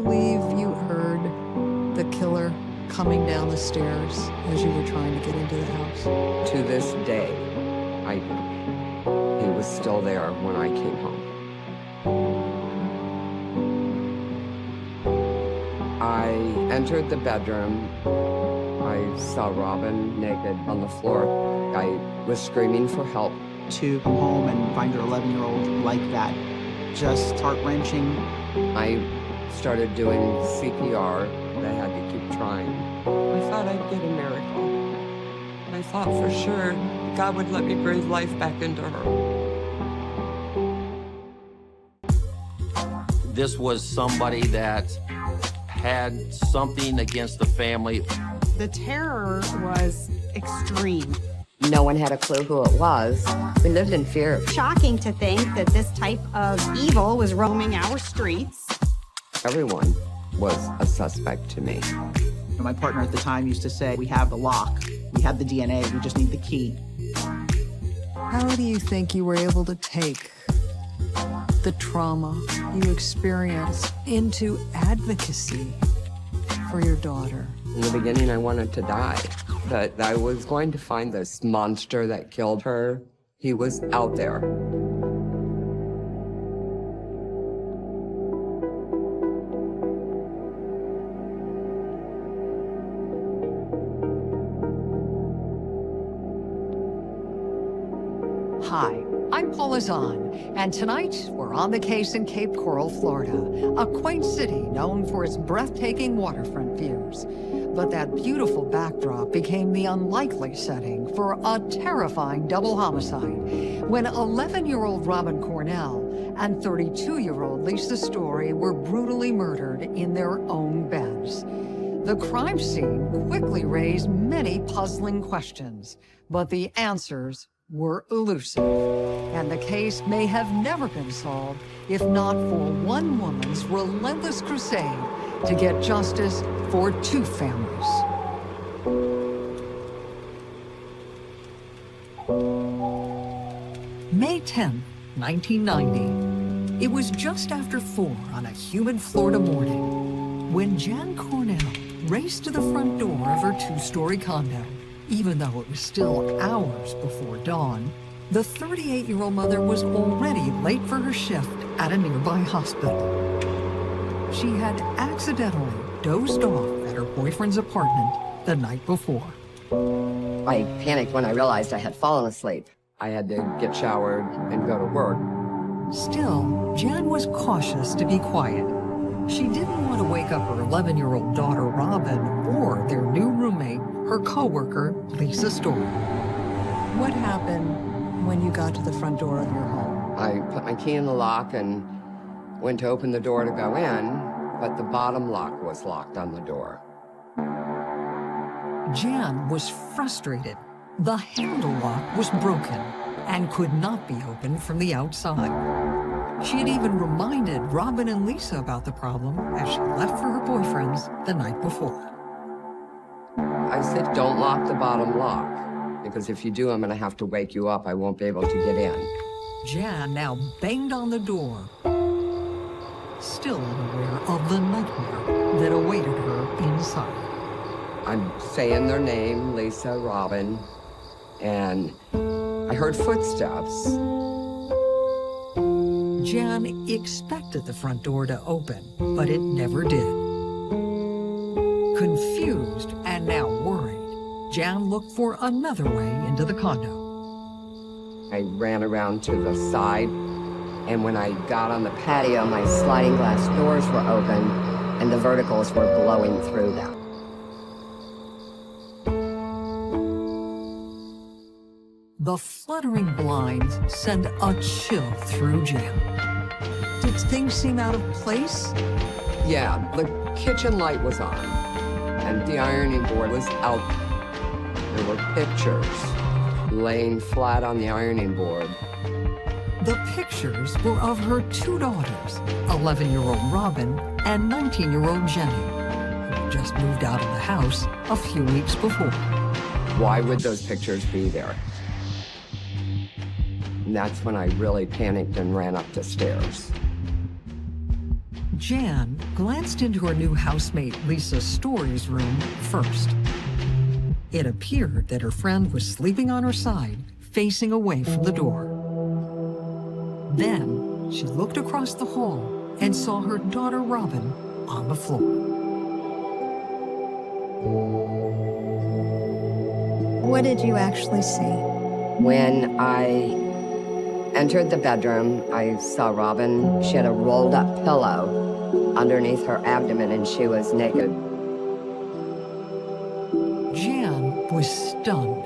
believe you heard the killer coming down the stairs as you were trying to get into the house? To this day, I do. He was still there when I came home. I entered the bedroom. I saw Robin naked on the floor. I was screaming for help. To come home and find your 11-year-old like that, just heart-wrenching. I started doing CPR. I had to keep trying. I thought I'd get a miracle. I thought for sure God would let me breathe life back into her. This was somebody that had something against the family. The terror was extreme. No one had a clue who it was. We lived in fear. Shocking to think that this type of evil was roaming our streets. Everyone was a suspect to me. My partner at the time used to say, we have the lock, we have the DNA, we just need the key. How do you think you were able to take the trauma you experienced into advocacy for your daughter? In the beginning, I wanted to die, but I was going to find this monster that killed her. He was out there. Hi, I'm Paula Zahn, and tonight we're on the case in Cape Coral, Florida, a quaint city known for its breathtaking waterfront views. But that beautiful backdrop became the unlikely setting for a terrifying double homicide when 11-year-old Robin Cornell and 32-year-old Lisa Story were brutally murdered in their own beds. The crime scene quickly raised many puzzling questions, but the answers were elusive, and the case may have never been solved if not for one woman's relentless crusade to get justice for two families. May 10, 1990. It was just after 4 on a humid Florida morning when Jan Cornell raced to the front door of her 2-story condo. Even though it was still hours before dawn, the 38-year-old mother was already late for her shift at a nearby hospital. She had accidentally dozed off at her boyfriend's apartment the night before. I panicked when I realized I had fallen asleep. I had to get showered and go to work. Still, Jan was cautious to be quiet. She didn't want to wake up her 11-year-old daughter, Robin, or their new roommate, her coworker, Lisa Story. What happened when you got to the front door of your home? I put my key in the lock and went to open the door to go in, but the bottom lock was locked on the door. Jan was frustrated. The handle lock was broken and could not be opened from the outside. She had even reminded Robin and Lisa about the problem as she left for her boyfriend's the night before. I said, don't lock the bottom lock, because if you do, I'm gonna have to wake you up. I won't be able to get in. Jan now banged on the door, still unaware of the nightmare that awaited her inside. I'm saying their name, Lisa, Robin, and I heard footsteps. Jan expected the front door to open, but it never did. Confused and now worried, Jan looked for another way into the condo. I ran around to the side, and when I got on the Patio, my sliding glass doors were open, and the verticals were blowing through them. The fluttering blinds sent a chill through Jan. Did things seem out of place? yeah, the kitchen light was on, and the ironing board was out. There were pictures laying flat on the ironing board. The pictures were of her two daughters, 11-year-old Robin and 19-year-old Jenny, who had just moved out of the house a few weeks before. Why would those pictures be there? And that's when I really panicked and ran up the stairs. Jan glanced into her new housemate Lisa Story's room first. It appeared that her friend was sleeping on her side, facing away from the door. Then she looked across the hall and saw her daughter Robin on the floor. What did you actually see? When I entered the bedroom, I saw Robin. She had a rolled up pillow underneath her abdomen and she was naked. Jan was stunned.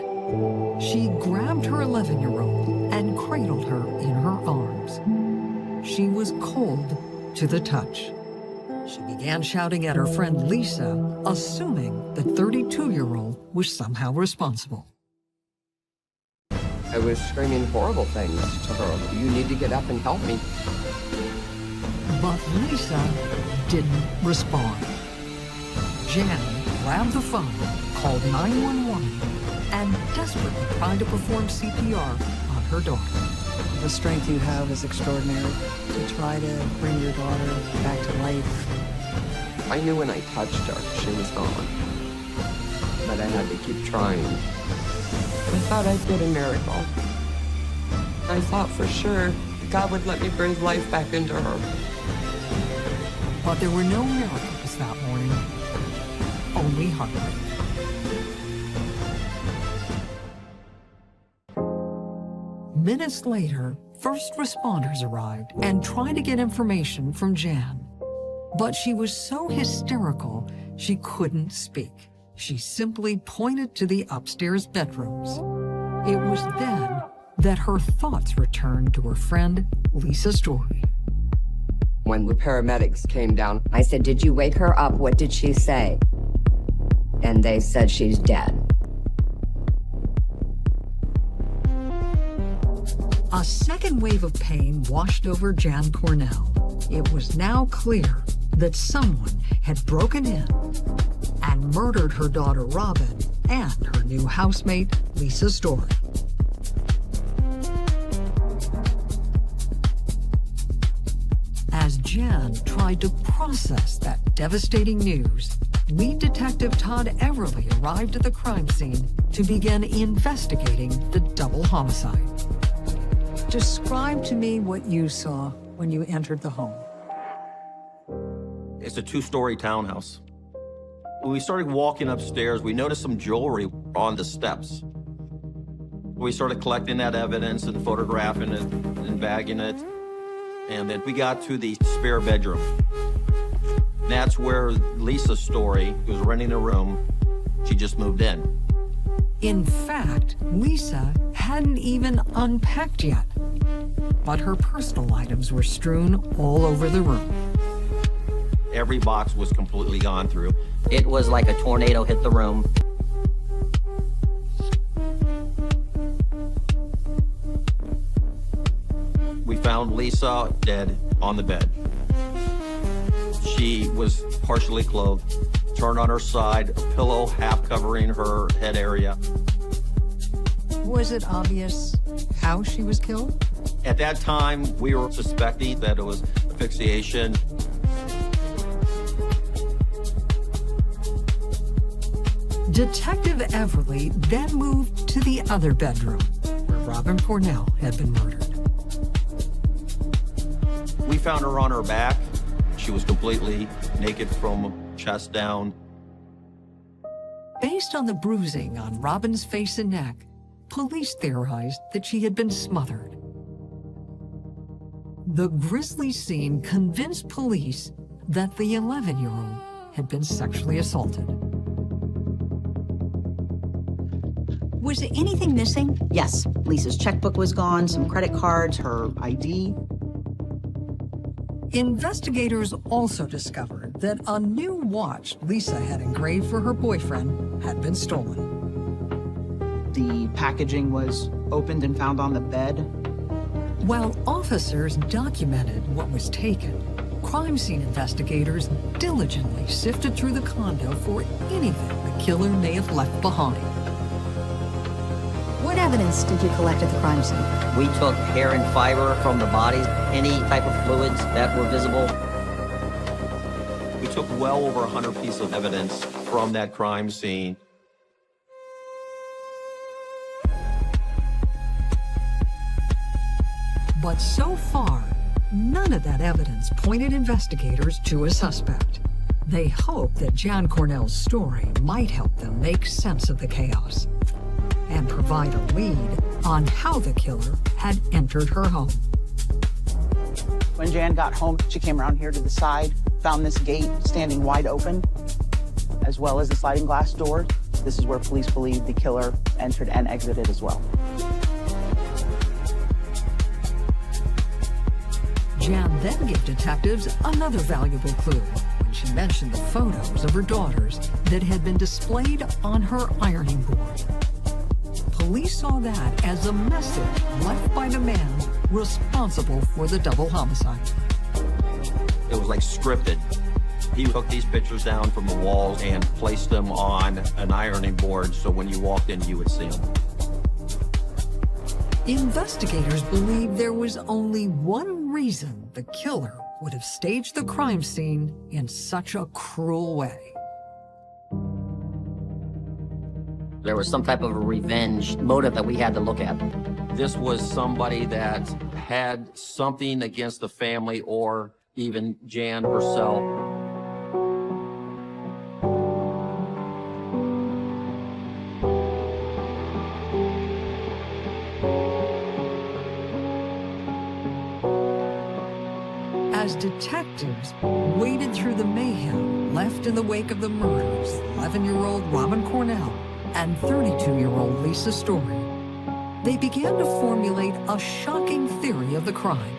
She grabbed her 11-year-old and cradled her in her arms. She was cold to the touch. She began shouting at her friend Lisa, assuming the 32-year-old was somehow responsible. I was screaming horrible things to her. You need to get up and help me. But Lisa didn't respond. Jan grabbed the phone, called 911, and desperately tried to perform CPR on her daughter. The strength you have is extraordinary to try to bring your daughter back to life. I knew when I touched her, she was gone. But I had to keep trying. I thought I'd get a miracle. I thought for sure God would let me breathe life back into her. But there were no miracles that morning, only heartbreak. Minutes later, first responders arrived and tried to get information from Jan. But she was so hysterical, she couldn't speak. She simply pointed to the upstairs bedrooms. It was then that her thoughts returned to her friend, Lisa Story. When the paramedics came down, I said, "Did you wake her up? What did she say?" And they said she's dead. A second wave of pain washed over Jan Cornell. It was now clear that someone had broken in and murdered her daughter Robin and her new housemate, Lisa Story. As Jan tried to process that devastating news, lead detective Todd Everly arrived at the crime scene to begin investigating the double homicide. Describe to me what you saw when you entered the home. It's a 2-story townhouse. When we started walking upstairs, we noticed some jewelry on the steps. We started collecting that evidence and photographing it and bagging it. And then we got to the spare bedroom. That's where Lisa's Story, who was renting a room, she just moved in. In fact, Lisa hadn't even unpacked yet, but her personal items were strewn all over the room. Every box was completely gone through. It was like a tornado hit the room. We found Lisa dead on the bed. She was partially clothed, turned on her side, a pillow half covering her head area. Was it obvious how she was killed? At that time, we were suspecting that it was asphyxiation. Detective Everly then moved to the other bedroom, where Robin Cornell had been murdered. We found her on her back. She was completely naked from chest down. Based on the bruising on Robin's face and neck, police theorized that she had been smothered. The grisly scene convinced police that the 11-year-old had been sexually assaulted. Was anything missing? Yes, Lisa's checkbook was gone, some credit cards, her ID. Investigators also discovered that a new watch Lisa had engraved for her boyfriend had been stolen. The packaging was opened and found on the bed. While officers documented what was taken, crime scene investigators diligently sifted through the condo for anything the killer may have left behind. What evidence did you collect at the crime scene? We took hair and fiber from the bodies, any type of fluids that were visible. We took well over 100 pieces of evidence from that crime scene. But so far, none of that evidence pointed investigators to a suspect. They hoped that Jan Cornell's story might help them make sense of the chaos and provide a lead on how the killer had entered her home. When Jan got home, she came around here to the side, found this gate standing wide open, as well as the sliding glass door. This is where police believe the killer entered and exited as well. Jan then gave detectives another valuable clue when she mentioned the photos of her daughters that had been displayed on her ironing board. Police saw that as a message left by the man responsible for the double homicide. It was like scripted. He took these pictures down from the walls and placed them on an ironing board so when you walked in, you would see them. Investigators believe there was only one reason the killer would have staged the crime scene in such a cruel way. There was some type of a revenge motive that we had to look at. This was somebody that had something against the family or even Jan herself. As detectives waded through the mayhem left in the wake of the murders, 11-year-old Robin Cornell and 32-year-old Lisa Story, they began to formulate a shocking theory of the crime.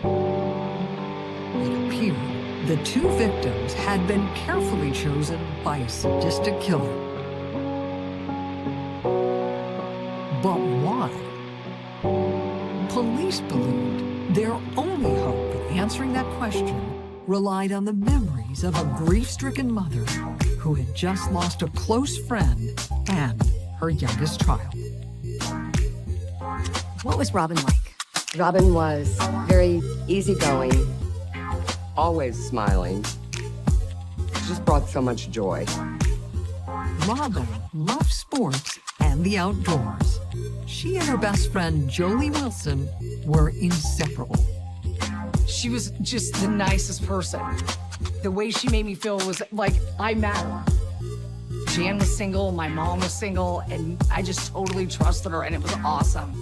It appeared the two victims had been carefully chosen by a sadistic killer. But why? Police believed their only hope in answering that question relied on the memories of a grief-stricken mother who had just lost a close friend and her youngest child. What was Robin like? Robin was very easygoing, always smiling. She just brought so much joy. Robin loved sports and the outdoors. She and her best friend, Jolie Wilson, were inseparable. She was just the nicest person. The way she made me feel was like I mattered. Jan was single, my mom was single, and I just totally trusted her, and it was awesome.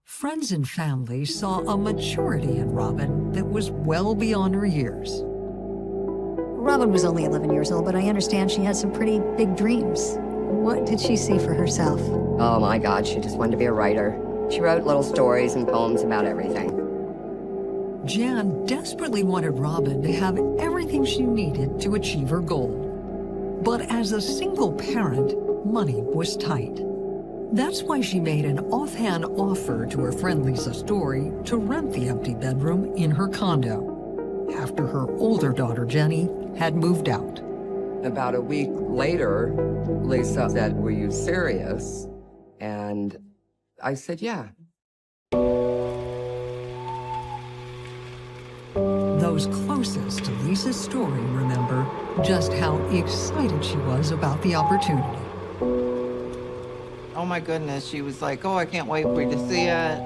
Friends and family saw a maturity in Robin that was well beyond her years. Robin was only 11 years old, but I understand she had some pretty big dreams. What did she see for herself? Oh my God, she just wanted to be a writer. She wrote little stories and poems about everything. Jan desperately wanted Robin to have everything she needed to achieve her goal. But as a single parent, money was tight. That's why she made an offhand offer to her friend Lisa Story to rent the empty bedroom in her condo after her older daughter Jenny had moved out. About a week later, Lisa said, "Were you serious?" And I said, "Yeah." Those closest to Lisa's story remember just how excited she was about the opportunity. Oh my goodness, she was like, "Oh, I can't wait for you to see it.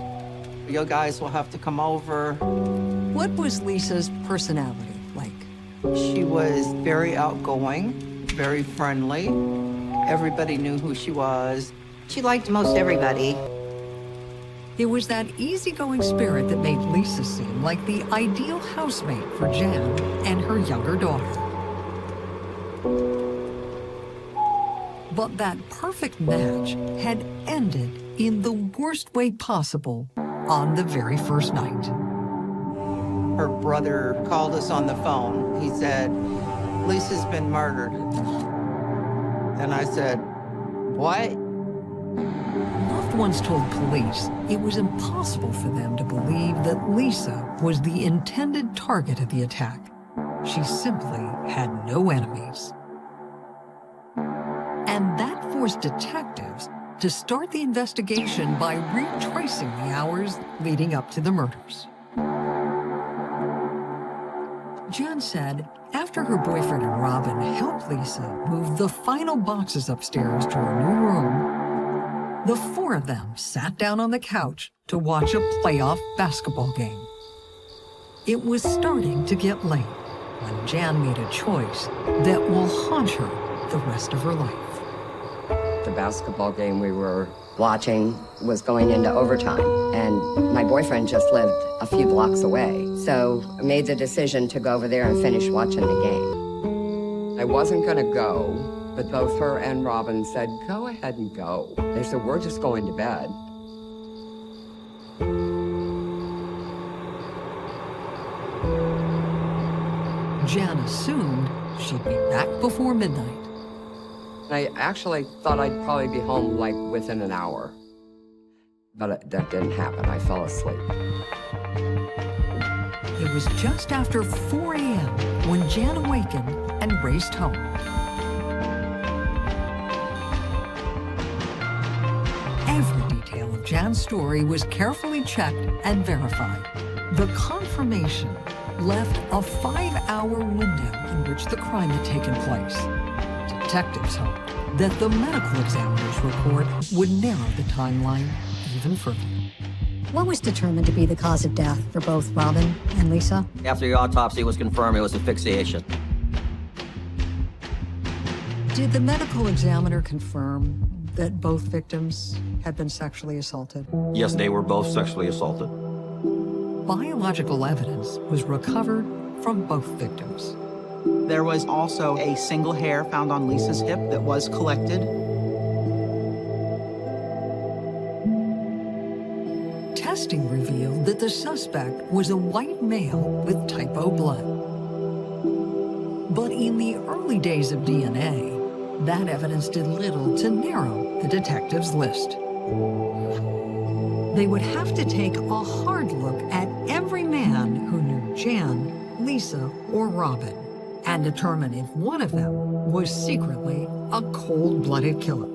You guys will have to come over." What was Lisa's personality like? She was very outgoing, very friendly. Everybody knew who she was. She liked most everybody. It was that easygoing spirit that made Lisa seem like the ideal housemate for Jan and her younger daughter. But that perfect match had ended in the worst way possible on the very first night. Her brother called us on the phone. He said, "Lisa's been murdered." And I said, "What?" Loved ones told police it was impossible for them to believe that Lisa was the intended target of the attack. She simply had no enemies. And that forced detectives to start the investigation by retracing the hours leading up to the murders. Jan said after her boyfriend and Robin helped Lisa move the final boxes upstairs to her new room, the four of them sat down on the couch to watch a playoff basketball game. It was starting to get late when Jan made a choice that will haunt her the rest of her life. The basketball game we were watching was going into overtime, and my boyfriend just lived a few blocks away. So I made the decision to go over there and finish watching the game. I wasn't gonna go, but both her and Robin said, go ahead and go. They said, we're just going to bed. Jan assumed she'd be back before midnight. I actually thought I'd probably be home like within an hour. But that didn't happen. I fell asleep. It was just after 4 a.m. when Jan awakened and raced home. Every detail of Jan's story was carefully checked and verified. The confirmation left a 5-hour window in which the crime had taken place. Detectives hoped that the medical examiner's report would narrow the timeline even further. What was determined to be the cause of death for both Robin and Lisa? After the autopsy was confirmed, it was asphyxiation. Did the medical examiner confirm that both victims had been sexually assaulted? Yes, they were both sexually assaulted. Biological evidence was recovered from both victims. There was also a single hair found on Lisa's hip that was collected. Testing revealed that the suspect was a white male with type O blood. But in the early days of DNA, that evidence did little to narrow the detectives' list. They would have to take a hard look at every man who knew Jan, Lisa, or Robin, and determine if one of them was secretly a cold-blooded killer.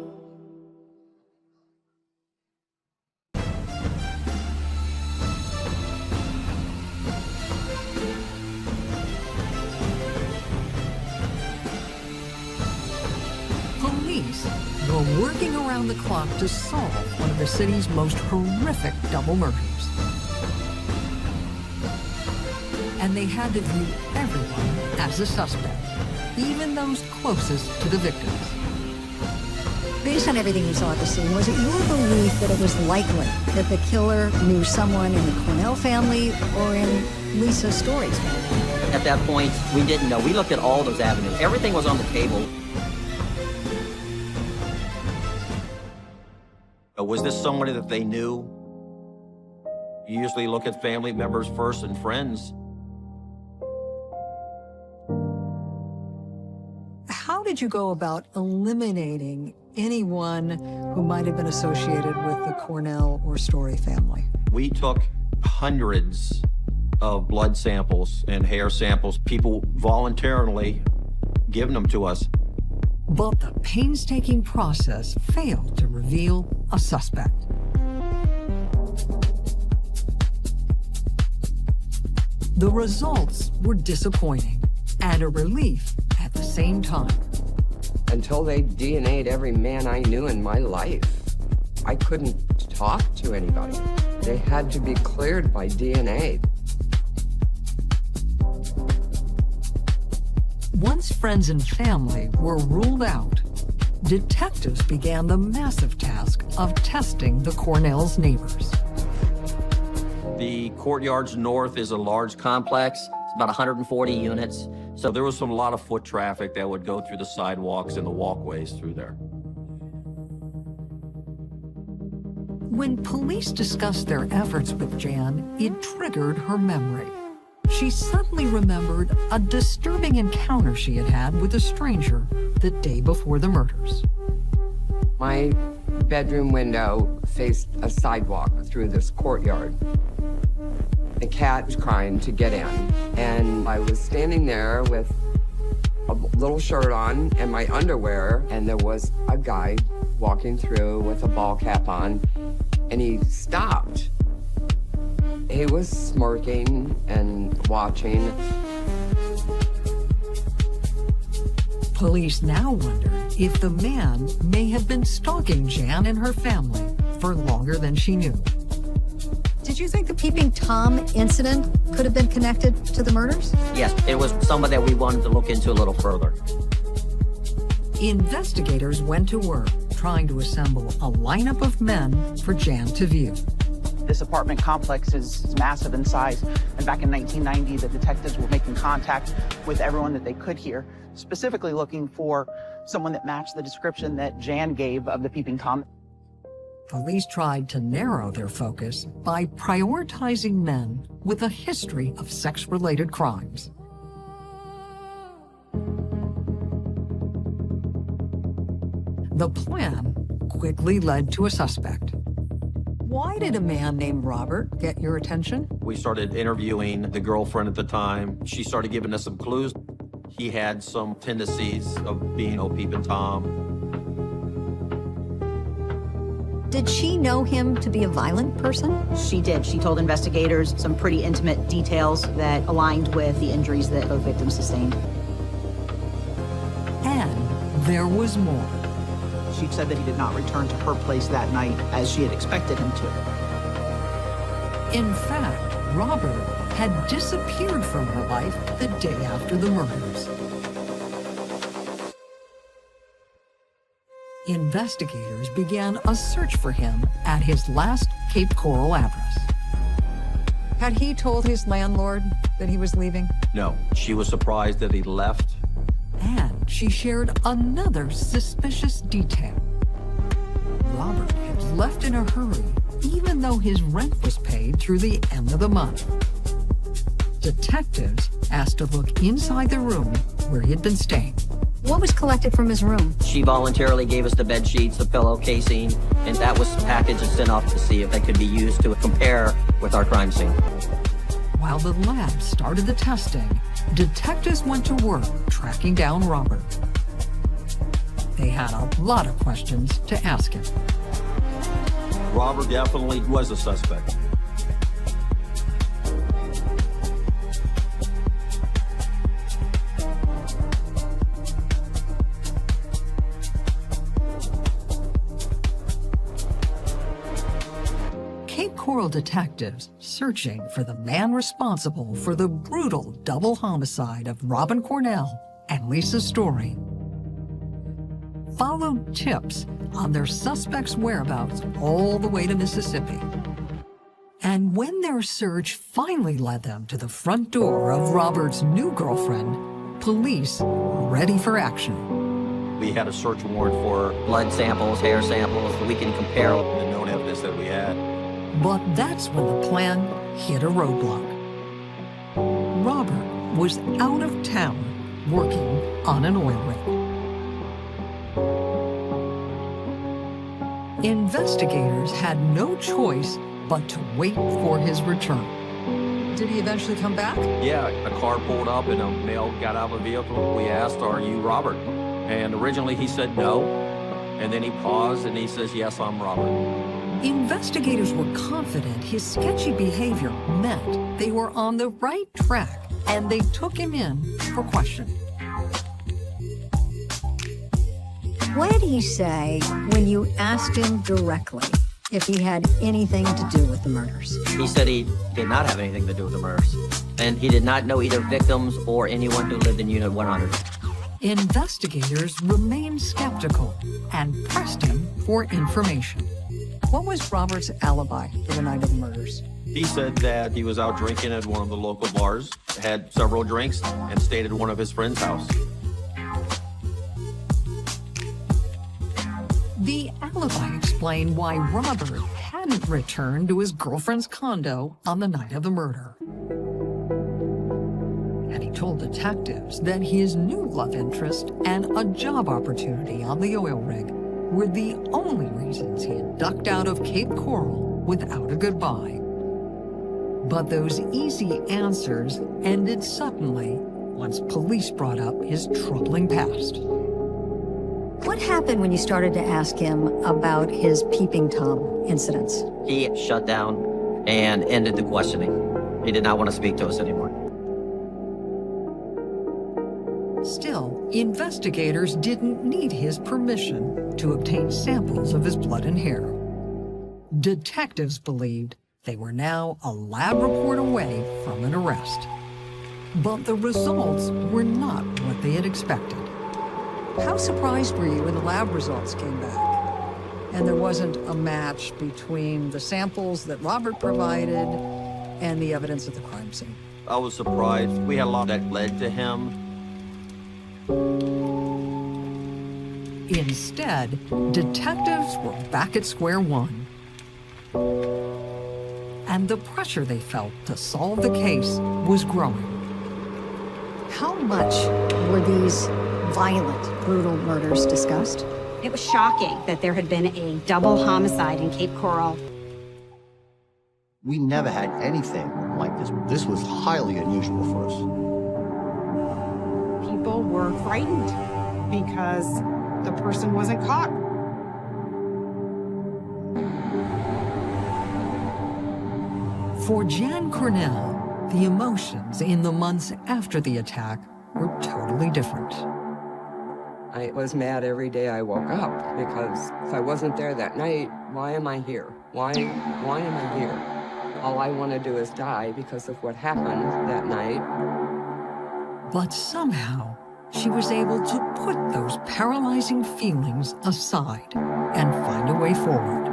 Police were working around the clock to solve one of the city's most horrific double murders. And they had to view everyone as a suspect, even those closest to the victims. Based on everything you saw at the scene, was it your belief that it was likely that the killer knew someone in the Cornell family or in Lisa Story's family? At that point, we didn't know. We looked at all those avenues. Everything was on the table. Was this somebody that they knew? You usually look at family members first and friends. How did you go about eliminating anyone who might have been associated with the Cornell or Story family? We took hundreds of blood samples and hair samples, people voluntarily giving them to us. But the painstaking process failed to reveal a suspect. The results were disappointing and a relief at the same time. Until they DNA'd every man I knew in my life, I couldn't talk to anybody. They had to be cleared by DNA. Once friends and family were ruled out, detectives began the massive task of testing the Cornell's neighbors. The Courtyards North is a large Complex, it's about 140 units. so there was a lot of foot traffic that would go through the sidewalks and the walkways through there. When police discussed their efforts with Jan, it triggered her memory. She suddenly remembered a disturbing encounter she had had with a stranger the day before the murders. My bedroom window faced a sidewalk through this courtyard. The cat was crying to get in, and I was standing there with a little shirt on and my underwear, and there was a guy walking through with a ball cap on, and he stopped. He was smirking and watching. Police now wonder if the man may have been stalking Jan and her family for longer than she knew. Did you think the Peeping Tom incident could have been connected to the murders? Yes, it was someone that we wanted to look into a little further. Investigators went to work trying to assemble a lineup of men for Jan to view. This apartment complex is massive in size, and back in 1990, the detectives were making contact with everyone that they could here, specifically looking for someone that matched the description that Jan gave of the Peeping Tom. Police tried to narrow their focus by prioritizing men with a history of sex-related crimes. The plan quickly led to a suspect. Why did a man named Robert get your attention? We started interviewing the girlfriend at the time. She started giving us some clues. He had some tendencies of being a peeping Tom. Did she know him to be a violent person? She did. She told investigators some pretty intimate details that aligned with the injuries that both victims sustained. And there was more. She said that he did not return to her place that night as she had expected him to. In fact, Robert had disappeared from her life the day after the murders. Investigators began a search for him at his last Cape Coral address. Had he told his landlord that he was leaving? No, she was surprised that he left. And she shared another suspicious detail. Robert had left in a hurry, even though his rent was paid through the end of the month. Detectives asked to look inside the room where he had been staying. What was collected from his room? She voluntarily gave us the bed sheets, the pillow casing, and that was packaged and sent off to see if they could be used to compare with our crime scene. While the lab started the testing, detectives went to work tracking down Robert. They had a lot of questions to ask him. Robert definitely was a suspect. Cape Coral detectives searching for the man responsible for the brutal double homicide of Robin Cornell and Lisa Story followed tips on their suspect's whereabouts all the way to Mississippi. And when their search finally led them to the front door of Robert's new girlfriend, police were ready for action. We had a search warrant for Blood samples, hair samples, we can compare. the known evidence that we had. But that's when the plan hit a roadblock. Robert was out of town working on an oil rig. Investigators had no choice but to wait for his return. Did he eventually come back? Yeah, a car pulled up and a male got out of a vehicle. We asked, "Are you Robert?" And originally he said no. And then he paused and he says, "Yes, I'm Robert." Investigators were confident his sketchy behavior meant they were on the right track, and they took him in for questioning. What did he say when you asked him directly if he had anything to do with the murders? He said he did not have anything to do with the murders, and he did not know either victims or anyone who lived in Unit 100. Investigators remained skeptical and pressed him for information. What was Robert's alibi for the night of the murders? He said that he was out drinking at one of the local bars, had several drinks, and stayed at one of his friend's house. The alibi explained why Robert hadn't returned to his girlfriend's condo on the night of the murder. And he told detectives that his new love interest and a job opportunity on the oil rig were the only reasons he had ducked out of Cape Coral without a goodbye. But those easy answers ended suddenly once police brought up his troubling past. What happened when you started to ask him about his Peeping Tom incidents? He shut down and ended the questioning. He did not want to speak to us anymore. Still, investigators didn't need his permission to obtain samples of his blood and hair. Detectives believed they were now a lab report away from an arrest. But the results were not what they had expected. How surprised were you when the lab results came back and there wasn't a match between the samples that Robert provided and the evidence at the crime scene? I was surprised. We had a lot that led to him. Instead, detectives were back at square one. And the pressure they felt to solve the case was growing. How much were these violent, brutal murders discussed? It was shocking that there had been a double homicide in Cape Coral. We never had anything like this. This was highly unusual for us. People were frightened because the person wasn't caught. For Jan Cornell, the emotions in the months after the attack were totally different. I was mad every day I woke up because if I wasn't there that night, why am I here? Why am I here? All I want to do is die because of what happened that night. But somehow, she was able to put those paralyzing feelings aside and find a way forward.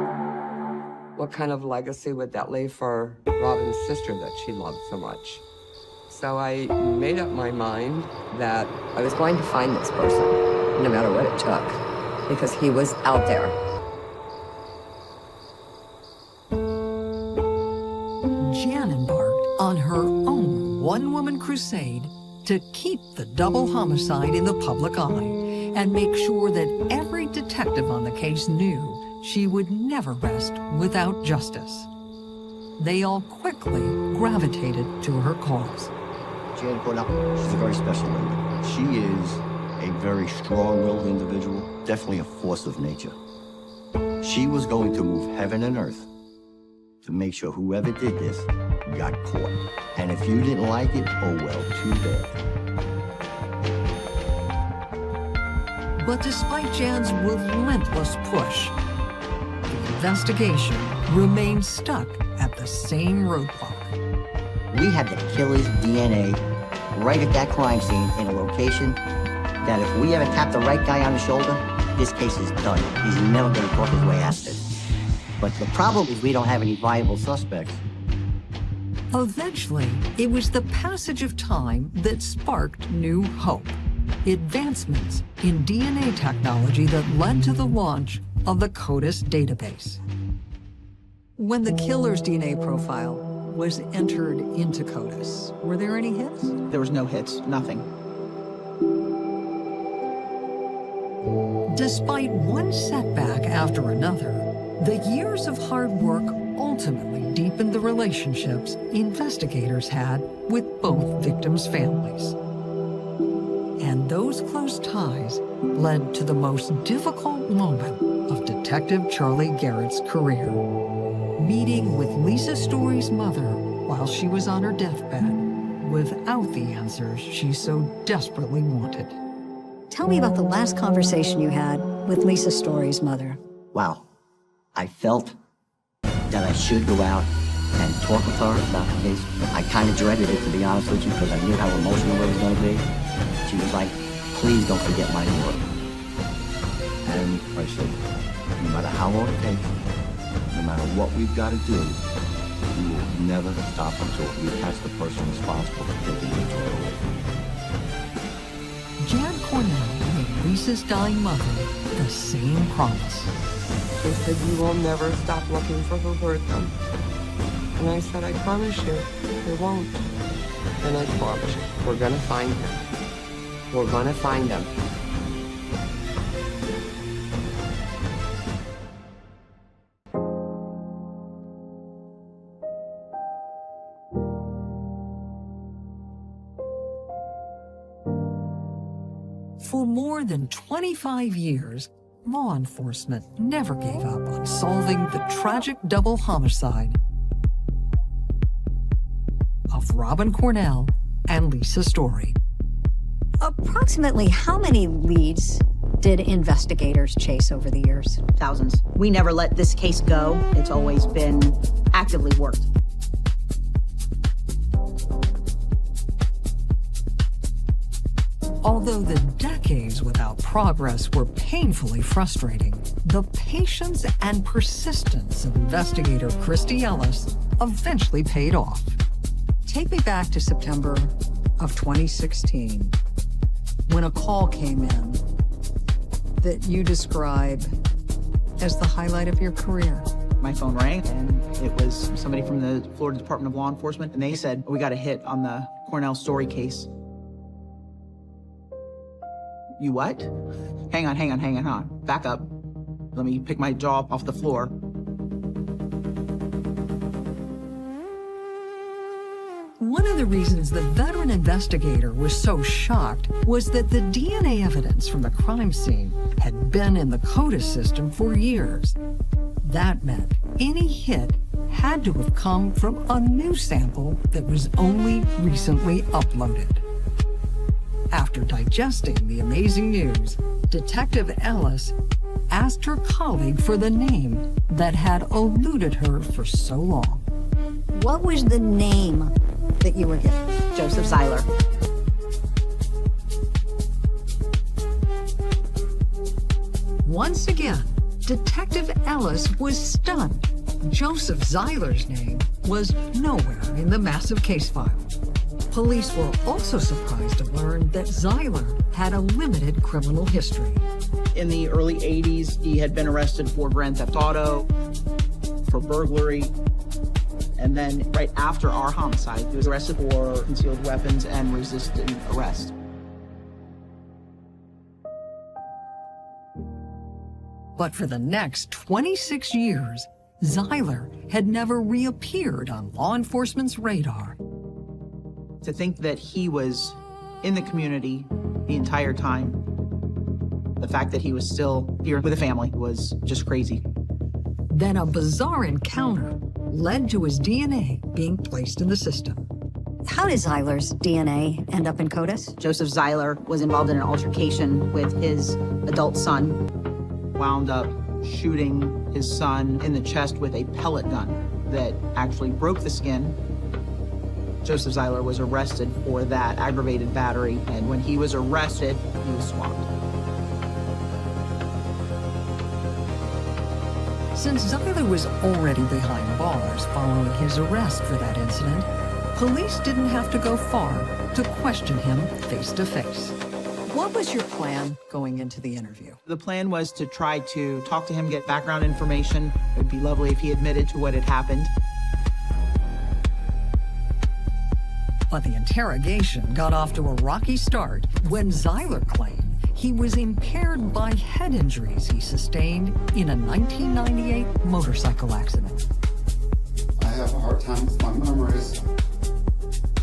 What kind of legacy would that leave for Robin's sister that she loved so much? So I made up my mind that I was going to find this person, no matter what it took, because he was out there. Jan embarked on her own one-woman crusade to keep the double homicide in the public eye and make sure that every detective on the case knew she would never rest without justice. They all quickly gravitated to her cause. Jan Cornell, she's a very special lady. She is a very strong-willed individual, definitely a force of nature. She was going to move heaven and earth to make sure whoever did this got caught. And if you didn't like it, oh well, too bad. But despite Jan's relentless push, the investigation remained stuck at the same roadblock. We had the killer's DNA right at that crime scene in a location that if we ever tap the right guy on the shoulder, this case is done. He's never going to talk his way out of it. But the problem is we don't have any viable suspects. Eventually, it was the passage of time that sparked new hope. Advancements in DNA technology that led to the launch of the CODIS database. When the killer's DNA profile was entered into CODIS, were there any hits? There was no hits, nothing. Despite one setback after another, the years of hard work ultimately deepened the relationships investigators had with both victims' families. And those close ties led to the most difficult moment of Detective Charlie Garrett's career. Meeting with Lisa Story's mother while she was on her deathbed without the answers she so desperately wanted. Tell me about the last conversation you had with Lisa Story's mother. Wow. I felt that I should go out and talk with her about the case. I kind of dreaded it, to be honest with you, because I knew how emotional it was going to be. She was like, please don't forget my word. And I said, no matter how long it takes, no matter what we've got to do, we will never stop until we catch the person responsible for taking the joy away. Jan Cornell made Lisa's dying mother the same promise. She said, you will never stop looking for who hurt them. And I said, I promise you, we won't. And I promise you, we're gonna find him. We're gonna find him. For more than 25 years, law enforcement never gave up on solving the tragic double homicide. of Robin Cornell and Lisa Story. Approximately how many leads did investigators chase over the years? Thousands. We never let this case go. It's always been actively worked. Although the decades without progress were painfully frustrating, the patience and persistence of investigator Christy Ellis eventually paid off. Take me back to September of 2016, when a call came in that you describe as the highlight of your career. My phone rang, and it was somebody from the Florida Department of Law Enforcement, and they said, we got a hit on the Cornell Story case. You what? Hang on. Back up. Let me pick my jaw off the floor. One of the reasons the veteran investigator was so shocked was that the DNA evidence from the crime scene had been in the CODIS system for years. That meant any hit had to have come from a new sample that was only recently uploaded. After digesting the amazing news, Detective Ellis asked her colleague for the name that had eluded her for so long. What was the name that you were given? Joseph Zeiler. Once again, Detective Ellis was stunned. Joseph Zeiler's name was nowhere in the massive case file. Police were also surprised to learn that Zeiler had a limited criminal history. In the early 80s, he had been arrested for grand theft auto, for burglary, and then right after our homicide, he was arrested for concealed weapons and resisting arrest. But for the next 26 years, Zeiler had never reappeared on law enforcement's radar. To think that he was in the community the entire time, the fact that he was still here with a family was just crazy. Then a bizarre encounter led to his DNA being placed in the system. How did Zeiler's DNA end up in CODIS? Joseph Zeiler was involved in an altercation with his adult son. Wound up shooting his son in the chest with a pellet gun that actually broke the skin. Joseph Zeiler was arrested for that aggravated battery, and when he was arrested, he was swapped. Since Zeiler was already behind bars following his arrest for that incident, police didn't have to go far to question him face to face. What was your plan going into the interview? The plan was to try to talk to him, get background information. It would be lovely if he admitted to what had happened. But the interrogation got off to a rocky start when Zeiler claimed he was impaired by head injuries he sustained in a 1998 motorcycle accident. I have a hard time with my memories.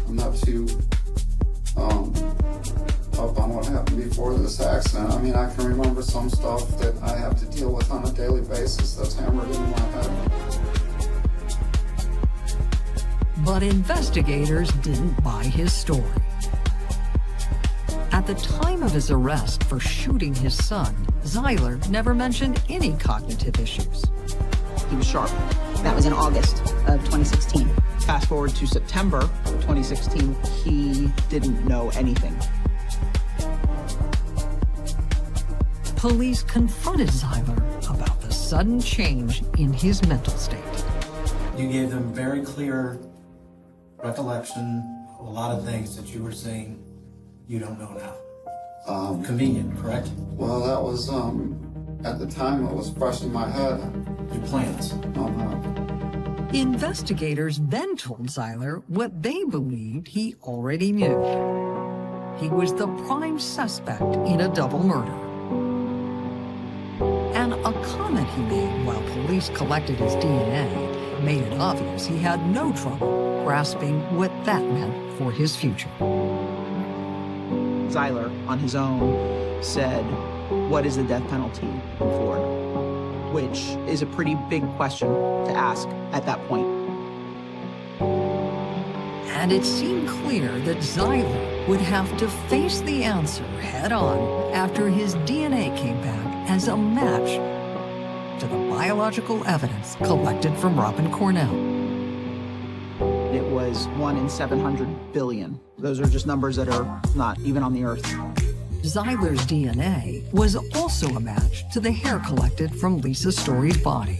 I'm not too up on what happened before this accident. I mean, I can remember some stuff that I have to deal with on a daily basis that's hammered into my head. But investigators didn't buy his story. At the time of his arrest for shooting his son, Zeiler never mentioned any cognitive issues. He was sharp. That was in August of 2016. Fast forward to September 2016, he didn't know anything. Police confronted Zeiler about the sudden change in his mental state. You gave them very clear recollection of a lot of things that you were saying you don't know now. Convenient, correct? Well, that was, at the time, it was fresh in my head. Your plans? Investigators then told Zeiler what they believed he already knew. He was the prime suspect in a double murder. And a comment he made while police collected his DNA made it obvious he had no trouble grasping what that meant for his future. Zeiler, on his own, said, what is the death penalty in Florida? Which is a pretty big question to ask at that point. And it seemed clear that Zyler would have to face the answer head-on after his DNA came back as a match to the biological evidence collected from Robin Cornell. It was 1 in 700 billion. Those are just numbers that are not even on the earth. Zyler's DNA was also a match to the hair collected from Lisa Story's body.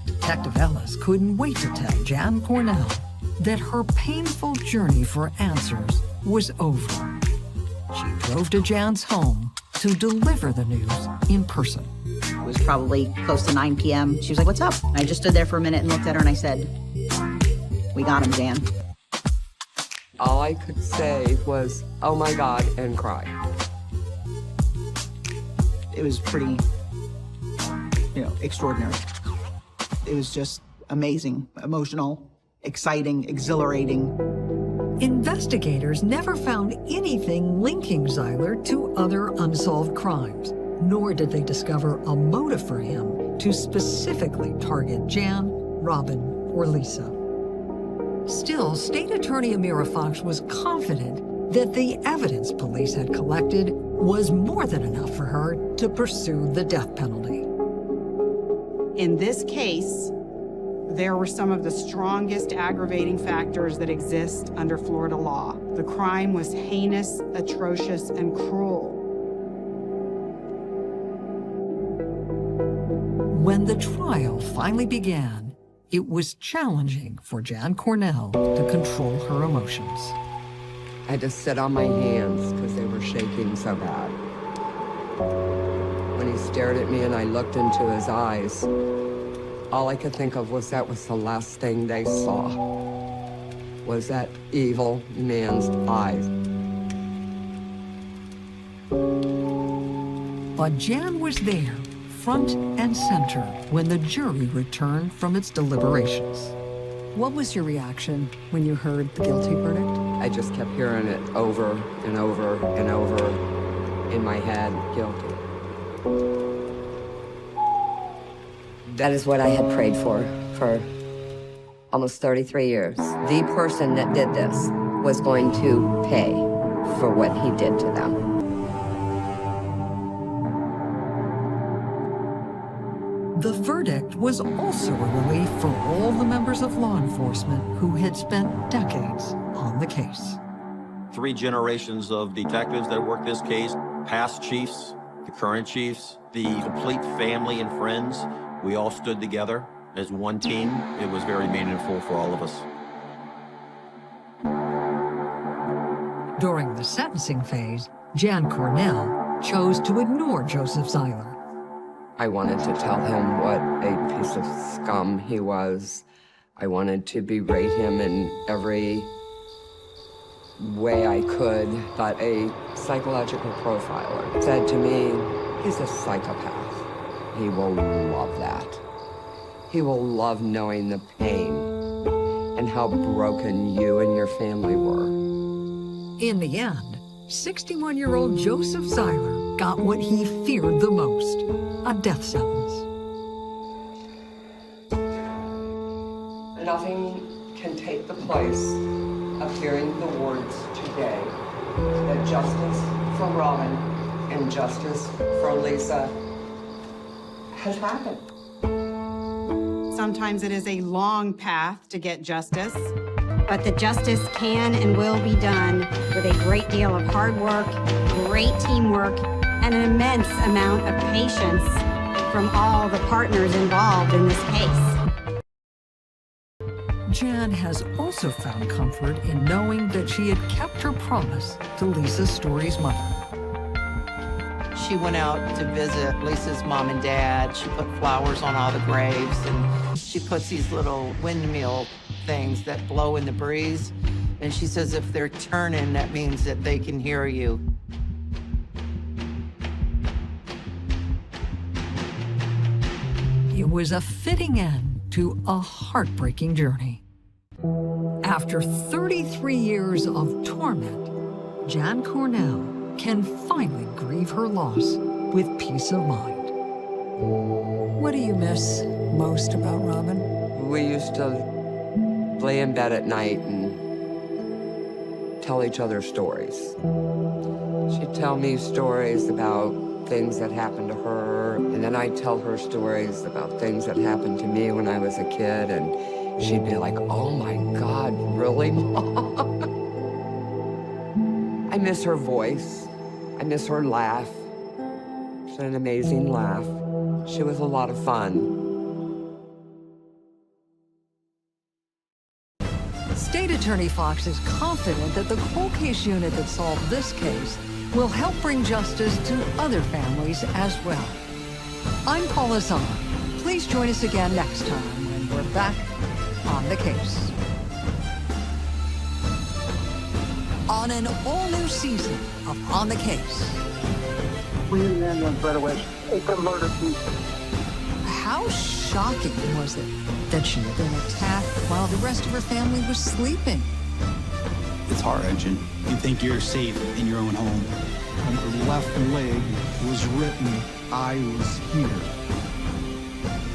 Detective Ellis couldn't wait to tell Jan Cornell that her painful journey for answers was over. She drove to Jan's home to deliver the news in person. It was probably close to 9 p.m. She was like, "What's up?" I just stood there for a minute and looked at her and I said, "We got him, Jan." All I could say was, "Oh my God," and cry. It was pretty, extraordinary. It was just amazing, emotional, exciting, exhilarating. Investigators never found anything linking Zyler to other unsolved crimes, nor did they discover a motive for him to specifically target Jan, Robin, or Lisa. Still, State Attorney Amira Fox was confident that the evidence police had collected was more than enough for her to pursue the death penalty. In this case, there were some of the strongest aggravating factors that exist under Florida law. The crime was heinous, atrocious, and cruel. When the trial finally began, it was challenging for Jan Cornell to control her emotions. I had to sit on my hands because they were shaking so bad. When he stared at me and I looked into his eyes, all I could think of was that was the last thing they saw, was that evil man's eyes. But Jan was there, front and center, when the jury returned from its deliberations. What was your reaction when you heard the guilty verdict? I just kept hearing it over and over and over in my head, guilty. That is what I had prayed for almost 33 years. The person that did this was going to pay for what he did to them. The verdict was also a relief for all the members of law enforcement who had spent decades on the case. 3 generations of detectives that worked this case, past chiefs, the current chiefs, the complete family and friends. We all stood together as one team. It was very meaningful for all of us. During the sentencing phase, Jan Cornell chose to ignore Joseph Zyler. I wanted to tell him what a piece of scum he was. I wanted to berate him in every way I could, but a psychological profiler said to me, he's a psychopath. He will love that. He will love knowing the pain and how broken you and your family were. In the end, 61-year-old Joseph Zyler got what he feared the most, a death sentence. Nothing can take the place of hearing the words today that justice for Robin and justice for Lisa has happened. Sometimes it is a long path to get justice. But the justice can and will be done with a great deal of hard work, great teamwork, and an immense amount of patience from all the partners involved in this case. Jan has also found comfort in knowing that she had kept her promise to Lisa Story's mother. She went out to visit Lisa's mom and dad. She put flowers on all the graves, and she puts these little windmill things that blow in the breeze. And she says if they're turning, that means that they can hear you. It was a fitting end to a heartbreaking journey. After 33 years of torment, Jan Cornell can finally grieve her loss with peace of mind. What do you miss most about Robin? We used to lay in bed at night and tell each other stories. She'd tell me stories about things that happened to her, and then I'd tell her stories about things that happened to me when I was a kid, and she'd be like, oh my God, really, Mom? I miss her voice. I miss her laugh. She had an amazing laugh. She was a lot of fun. State Attorney Fox is confident that the cold case unit that solved this case will help bring justice to other families as well. I'm Paula Zahn. Please join us again next time when we're back on the case. On an all-new season of On the Case. We need an ambulance right away. It's a murder piece. How shocking was it that she had been attacked while the rest of her family was sleeping? It's heart-wrenching. You think you're safe in your own home. On her left leg was written, I was here.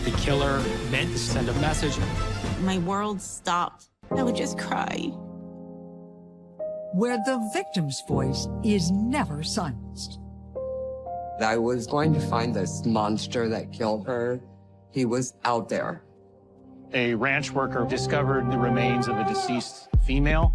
The killer meant to send a message. My world stopped. I would just cry. Where the victim's voice is never silenced. I was going to find this monster that killed her. He was out there. A ranch worker discovered the remains of a deceased female.